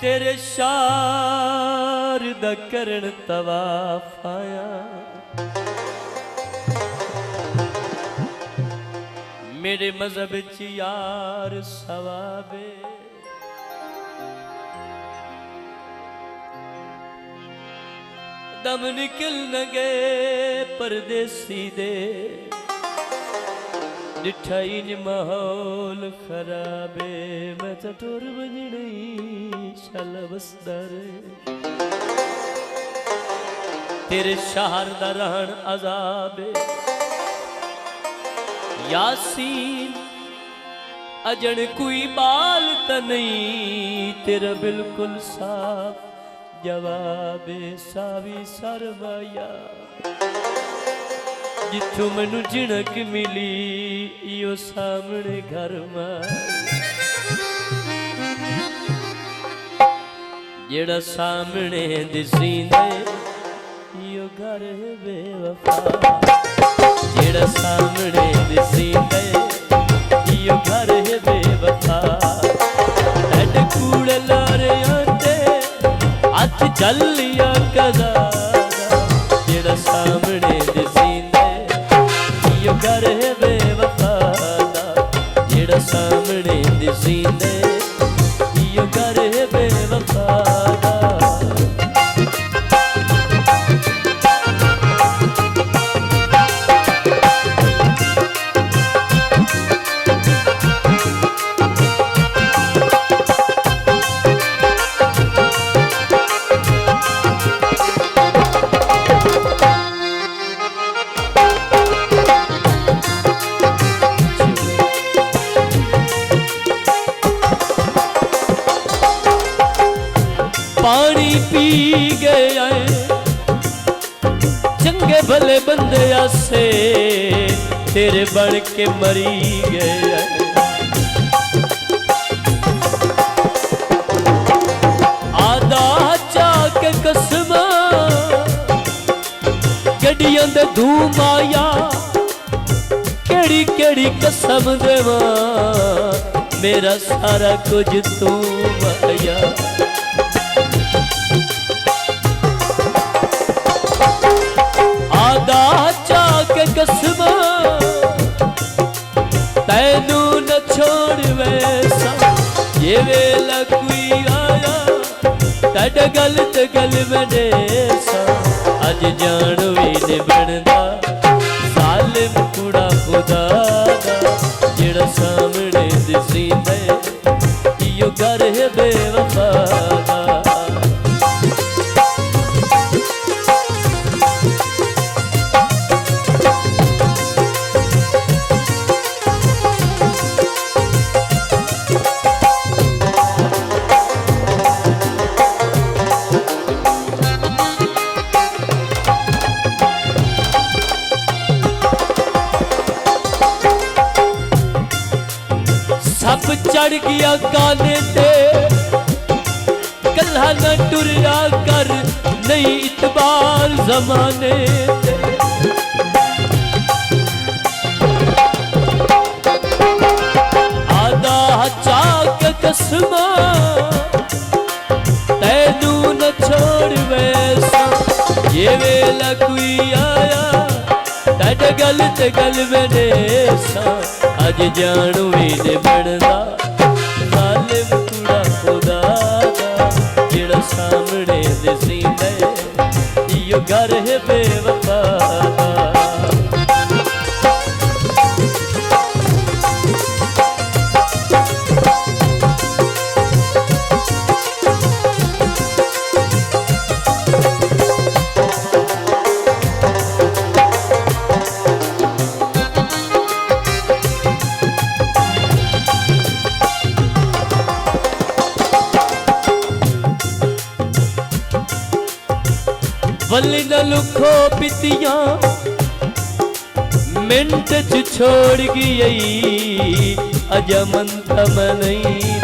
तेरे शार दा करण तवाफ आया, मेरे मजहब च यार सवाबे। दम निकल न गए परदेसी दे, डिठाई न माहौल खराबे। मैं तो टुर बजनी शल बसदर, तेरे शहर दा रहन अजाबे। यासीन अजन कोई बाल त नहीं, तेरा बिल्कुल साफ जवाबे। सावी सरमाया जिथों मैनू झिड़क मिली, इो सामने घर में जेड़ा सामने दिसींदे, इो घर बेवफा। जेड़ा सामने दिसींदे, इो घर बेवफा। लड कूड़ लारे आंदे हथ चलिया कदा, जेड़ा सामने दिसींदे, इो घर बेवफा। जेड़ा सामने दिसींदे, इो घर बेवफा। पानी पी गया चंगे भले बंदे आसे, तेरे बन के मरी गया। आदा चाक कसम गड्डियां दे धूम आया, केड़ी केड़ी कसम देवा, मेरा सारा कुछ तू आया। आदा चाक कसम तैनू न छोड़ वैसा, ये वेला कोई आया तड गलत गल बनेसा। अज जान भी नहीं बनदा सालिम कूड़ा खुदा दा, जेड़ा सामने दिसींदे, इो घर बेवफा। सप चढ़ गया काने ते, कल्हा न टुरिया कर, नहीं इतबार जमाने ते। आदा चाक कसम तैनू न छोड़ वैसा, ये वेला कोई आया तड गलत गल बनेसा। अज जानू भी नहीं बनदा सालिम कूड़ा खुदा दा, जेड़ा सामने दिसींदे, इो घर बेवफा। वली न लुखो पितिया मिंट च छोड़ गई, अजा मन थम नहीं।